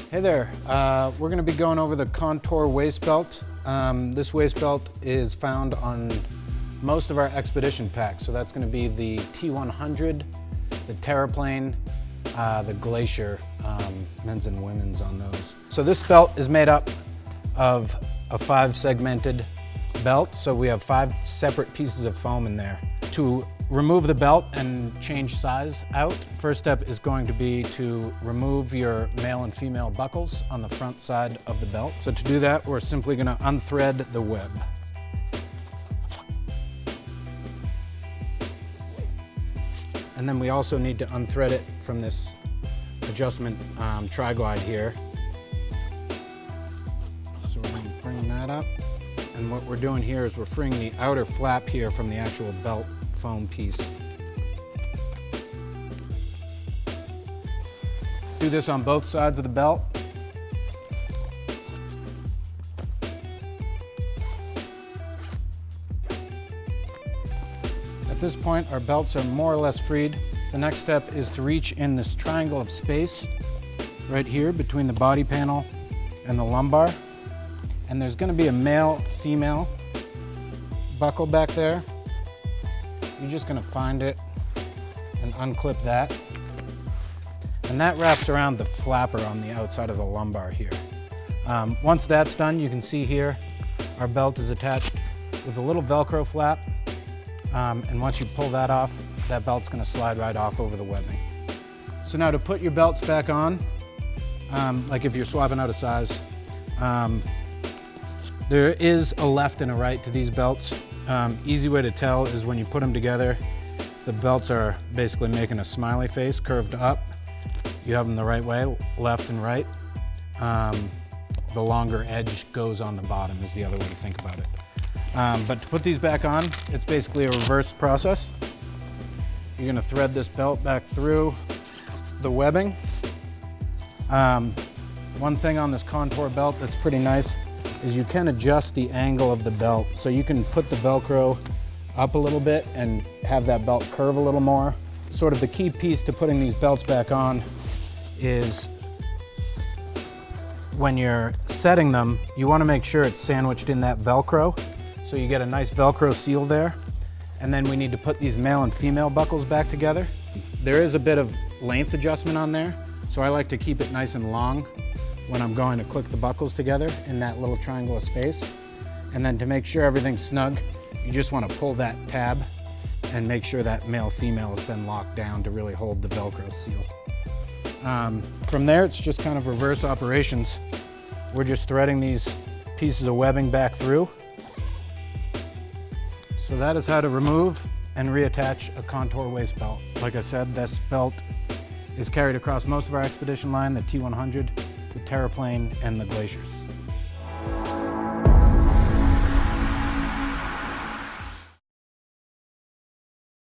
Hey there, we're going to be going over the Contour waist belt. This waist belt is found on most of our expedition packs. So that's going to be the T100, the Terraplane, the Glacier, men's and women's on those. So this belt is made up of a 5-segmented belt. So we have 5 separate pieces of foam in there. To remove the belt and change size out, first step is going to be to remove your male and female buckles on the front side of the belt. So to do that, we're simply going to unthread the web. And then we also need to unthread it from this adjustment tri-glide here. So we're going to bring that up. And what we're doing here is we're freeing the outer flap here from the actual belt foam piece. Do this on both sides of the belt. At this point, our belts are more or less freed. The next step is to reach in this triangle of space right here between the body panel and the lumbar. And there's going to be a male-female buckle back there. You're just going to find it and unclip that. And that wraps around the flapper on the outside of the lumbar here. Once that's done, you can see here our belt is attached with a little Velcro flap. And once you pull that off, that belt's going to slide right off over the webbing. So now to put your belts back on, like if you're swapping out a size, there is a left and a right to these belts. Easy way to tell is when you put them together, the belts are basically making a smiley face curved up. You have them the right way, left and right. The longer edge goes on the bottom is the other way to think about it. But to put these back on, it's basically a reverse process. You're gonna thread this belt back through the webbing. One thing on this Contour belt that's pretty nice is you can adjust the angle of the belt. So you can put the Velcro up a little bit and have that belt curve a little more. Sort of the key piece to putting these belts back on is when you're setting them, you want to make sure it's sandwiched in that Velcro. So you get a nice Velcro seal there. And then we need to put these male and female buckles back together. There is a bit of length adjustment on there. So I like to keep it nice and long when I'm going to click the buckles together in that little triangle of space. And then to make sure everything's snug, you just want to pull that tab and make sure that male-female has been locked down to really hold the Velcro seal. From there, it's just kind of reverse operations. We're just threading these pieces of webbing back through. So that is how to remove and reattach a Contour waist belt. Like I said, this belt is carried across most of our expedition line, the T100, the Terraplane, and the Glaciers.